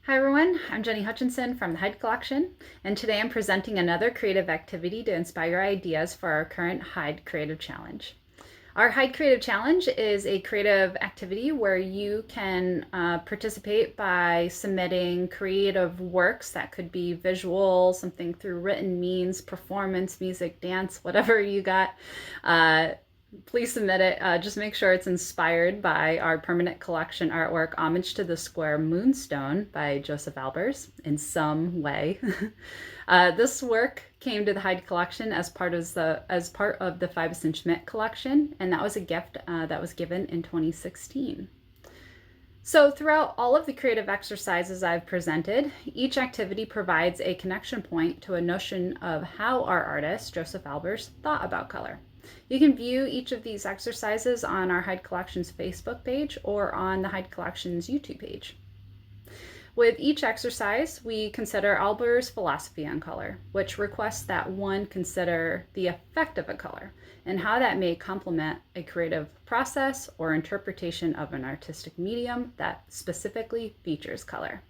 Hi everyone, I'm Jenny Hutchinson from the Hyde Collection, and today I'm presenting another creative activity to inspire ideas for our current Hyde Creative Challenge. Our Hyde Creative Challenge is a creative activity where you can participate by submitting creative works that could be visual, something through written means, performance, music, dance, whatever you got. Please submit it. Just make sure it's inspired by our permanent collection artwork, Homage to the Square Moonstone by Josef Albers in some way. This work came to the Hyde Collection as part of the Fibus & Schmidt collection, and that was a gift that was given in 2016. So throughout all of the creative exercises I've presented, each activity provides a connection point to a notion of how our artist, Josef Albers, thought about color. You can view each of these exercises on our Hyde Collection's Facebook page or on the Hyde Collection's YouTube page. With each exercise, we consider Albers' philosophy on color, which requests that one consider the effect of a color and how that may complement a creative process or interpretation of an artistic medium that specifically features color.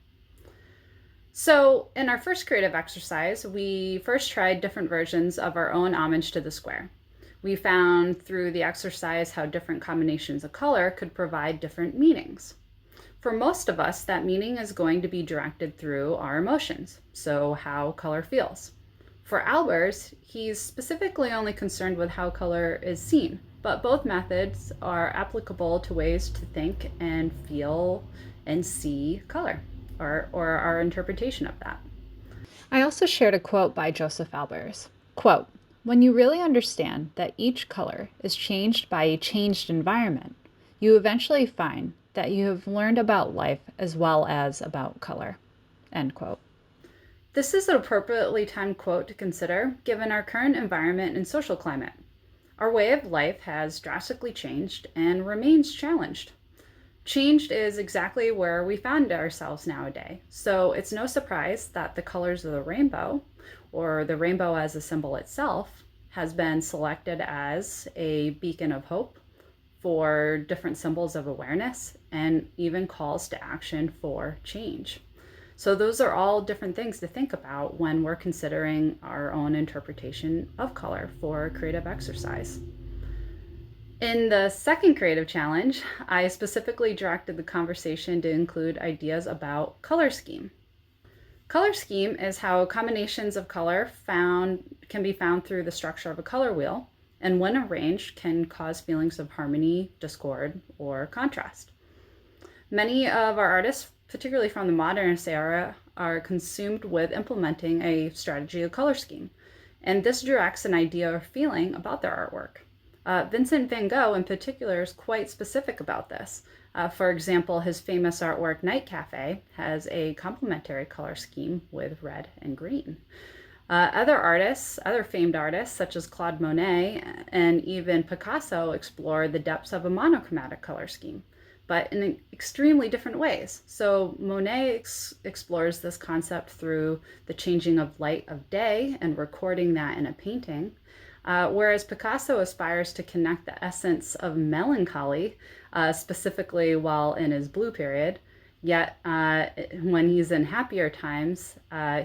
So in our first creative exercise, we first tried different versions of our own homage to the square. We found through the exercise how different combinations of color could provide different meanings. For most of us, that meaning is going to be directed through our emotions, so how color feels. For Albers, he's specifically only concerned with how color is seen, but both methods are applicable to ways to think and feel and see color, or our interpretation of that. I also shared a quote by Josef Albers. Quote, "When you really understand that each color is changed by a changed environment, you eventually find that you have learned about life as well as about color." End quote. This is an appropriately timed quote to consider given our current environment and social climate. Our way of life has drastically changed and remains challenged. Changed is exactly where we find ourselves nowadays, so it's no surprise that the colors of the rainbow, or the rainbow as a symbol itself, has been selected as a beacon of hope for different symbols of awareness and even calls to action for change. So those are all different things to think about when we're considering our own interpretation of color for creative exercise. In the second creative challenge, I specifically directed the conversation to include ideas about color scheme. Color scheme is how combinations of color can be found through the structure of a color wheel, and when arranged can cause feelings of harmony, discord, or contrast. Many of our artists, particularly from the modernist era, are consumed with implementing a strategy of color scheme, and this directs an idea or feeling about their artwork. Vincent van Gogh in particular is quite specific about this. For example, his famous artwork Night Cafe has a complementary color scheme with red and green. Other famed artists such as Claude Monet and even Picasso explore the depths of a monochromatic color scheme, but in extremely different ways. So Monet explores this concept through the changing of light of day and recording that in a painting. Whereas Picasso aspires to connect the essence of melancholy, specifically while in his blue period, yet when he's in happier times,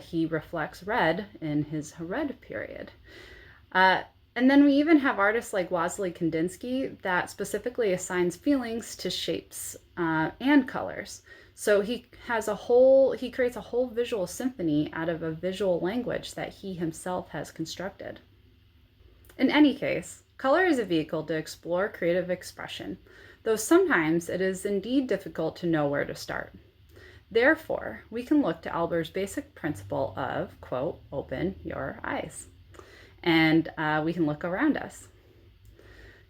he reflects red in his red period. And then we even have artists like Wassily Kandinsky that specifically assigns feelings to shapes and colors. So he creates a whole visual symphony out of a visual language that he himself has constructed. In any case, color is a vehicle to explore creative expression, though sometimes it is indeed difficult to know where to start. Therefore, we can look to Albers' basic principle of, quote, "open your eyes," and we can look around us.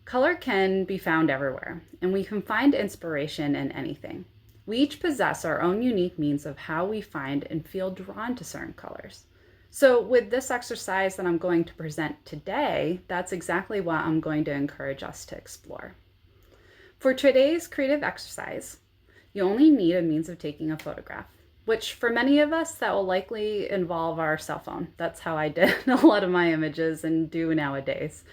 Color can be found everywhere, and we can find inspiration in anything. We each possess our own unique means of how we find and feel drawn to certain colors. So with this exercise that I'm going to present today, that's exactly what I'm going to encourage us to explore. For today's creative exercise, you only need a means of taking a photograph, which for many of us, that will likely involve our cell phone. That's how I did a lot of my images and do nowadays.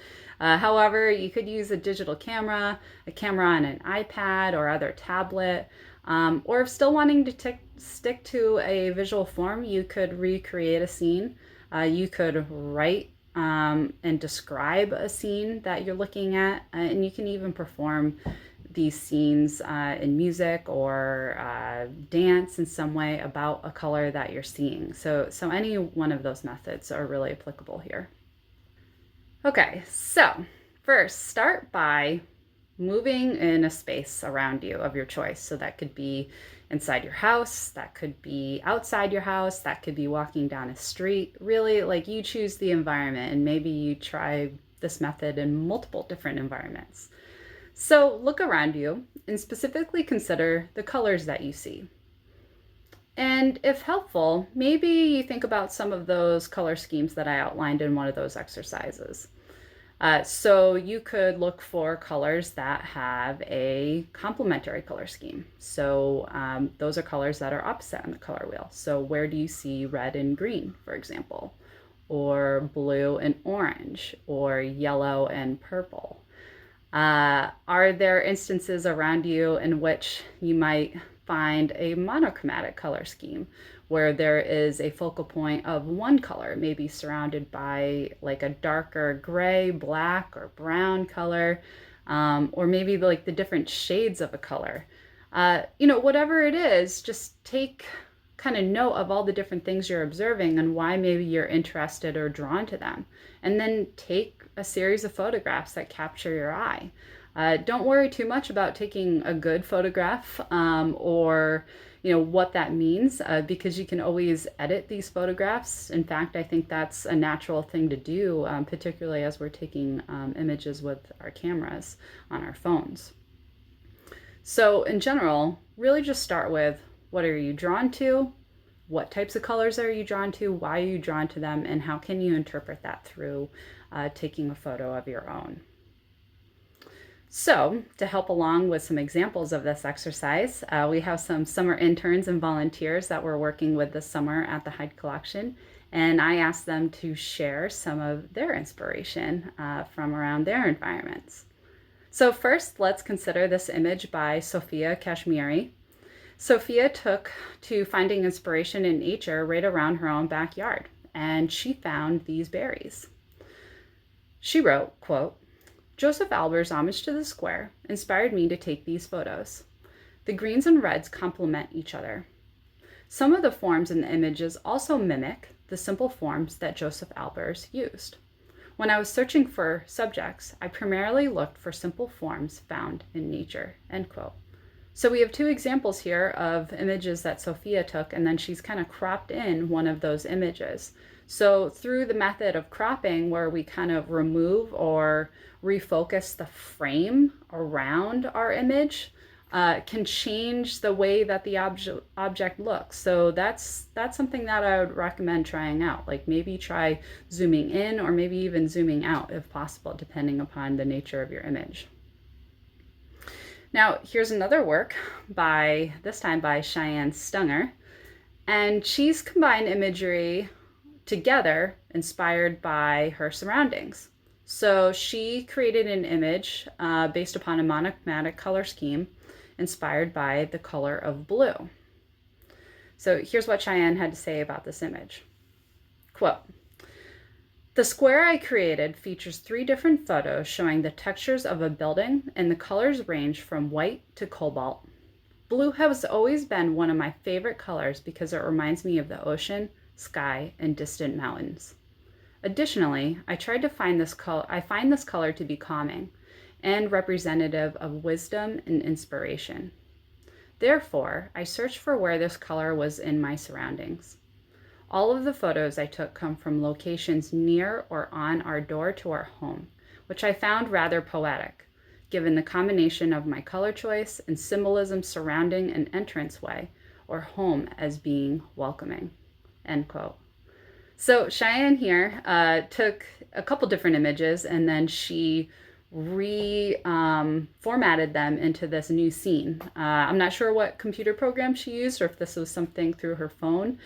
However, you could use a digital camera, a camera on an iPad or other tablet, or if still wanting to stick to a visual form, you could recreate a scene. You could write and describe a scene that you're looking at, and you can even perform these scenes in music or dance in some way about a color that you're seeing. So any one of those methods are really applicable here. Okay, so first start by moving in a space around you of your choice. So that could be inside your house, that could be outside your house, that could be walking down a street. Really, like, you choose the environment, and maybe you try this method in multiple different environments. So look around you and specifically consider the colors that you see. And if helpful, maybe you think about some of those color schemes that I outlined in one of those exercises. So you could look for colors that have a complementary color scheme. So those are colors that are opposite on the color wheel. So where do you see red and green, for example, or blue and orange, or yellow and purple? Are there instances around you in which you might find a monochromatic color scheme, where there is a focal point of one color, maybe surrounded by like a darker gray, black, or brown color, or maybe like the different shades of a color? Whatever it is, just take kind of note of all the different things you're observing and why maybe you're interested or drawn to them. And then take a series of photographs that capture your eye. Don't worry too much about taking a good photograph or what that means, because you can always edit these photographs. In fact, I think that's a natural thing to do, particularly as we're taking images with our cameras on our phones. So in general, really just start with, what are you drawn to? What types of colors are you drawn to? Why are you drawn to them? And how can you interpret that through taking a photo of your own? So to help along with some examples of this exercise, we have some summer interns and volunteers that we're working with this summer at the Hyde Collection. And I asked them to share some of their inspiration from around their environments. So first, let's consider this image by Sophia Kashmiri. Sophia took to finding inspiration in nature right around her own backyard, and she found these berries. She wrote, quote, "Josef Albers' Homage to the Square inspired me to take these photos. The greens and reds complement each other. Some of the forms in the images also mimic the simple forms that Josef Albers used. When I was searching for subjects, I primarily looked for simple forms found in nature," end quote. So we have two examples here of images that Sophia took, and then she's kind of cropped in one of those images. So through the method of cropping, where we kind of remove or refocus the frame around our image, can change the way that the object looks. So that's something that I would recommend trying out. Like, maybe try zooming in or maybe even zooming out if possible, depending upon the nature of your image. Now, here's another work this time by Cheyenne Stone, and she's combined imagery together inspired by her surroundings. So she created an image based upon a monochromatic color scheme inspired by the color of blue. So here's what Cheyenne had to say about this image. Quote, "The square I created features 3 different photos showing the textures of a building, and the colors range from white to cobalt. Blue has always been one of my favorite colors because it reminds me of the ocean, sky, and distant mountains. Additionally, I find this color to be calming and representative of wisdom and inspiration. Therefore, I searched for where this color was in my surroundings. All of the photos I took come from locations near or on our door to our home, which I found rather poetic, given the combination of my color choice and symbolism surrounding an entranceway or home as being welcoming," end quote. So Cheyenne here took a couple different images, and then she formatted them into this new scene. I'm not sure what computer program she used or if this was something through her phone,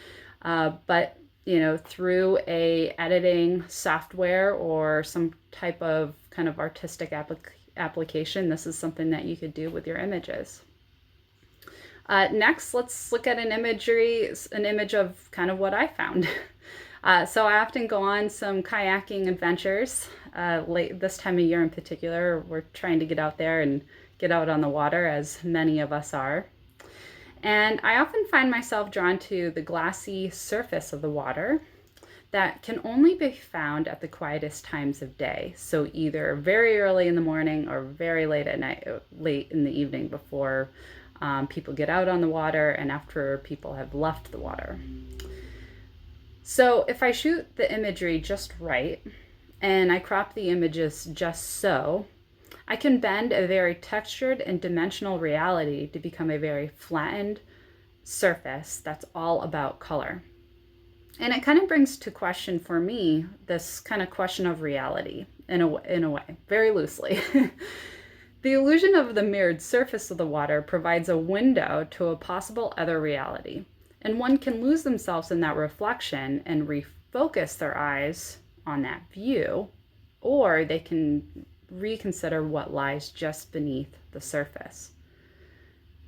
but through a editing software or some type of kind of artistic application, this is something that you could do with your images. Next, let's look at an image of kind of what I found. So I often go on some kayaking adventures, late this time of year in particular. We're trying to get out there and get out on the water, as many of us are. And I often find myself drawn to the glassy surface of the water that can only be found at the quietest times of day. So either very early in the morning or very late at night, late in the evening before people get out on the water and after people have left the water. So if I shoot the imagery just right and I crop the images just so, I can bend a very textured and dimensional reality to become a very flattened surface that's all about color. And it kind of brings to question for me this kind of question of reality in a way, very loosely. The illusion of the mirrored surface of the water provides a window to a possible other reality, and one can lose themselves in that reflection and refocus their eyes on that view, or they can reconsider what lies just beneath the surface.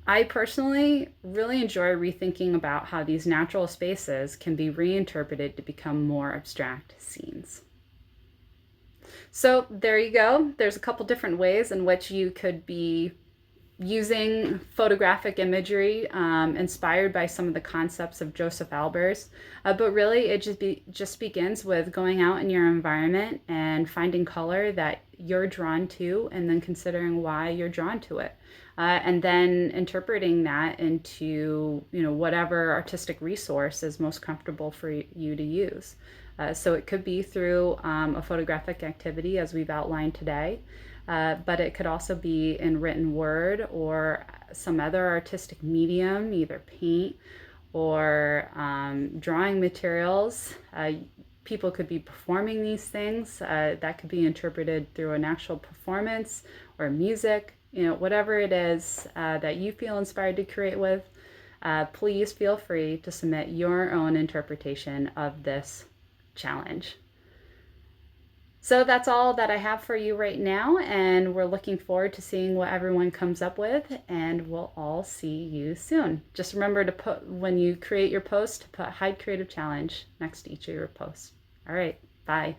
I personally really enjoy rethinking about how these natural spaces can be reinterpreted to become more abstract scenes. So there you go. There's a couple different ways in which you could be using photographic imagery inspired by some of the concepts of Josef Albers. But really it just begins with going out in your environment and finding color that you're drawn to, and then considering why you're drawn to it. And then interpreting that into whatever artistic resource is most comfortable for you to use. So it could be through a photographic activity as we've outlined today, but it could also be in written word or some other artistic medium, either paint or drawing materials. People could be performing these things. That could be interpreted through an actual performance or music. Whatever it is that you feel inspired to create with, please feel free to submit your own interpretation of this challenge. So that's all that I have for you right now, and we're looking forward to seeing what everyone comes up with, and we'll all see you soon. Just remember to put, when you create your post, to put Hyde Creative Challenge next to each of your posts. All right, bye.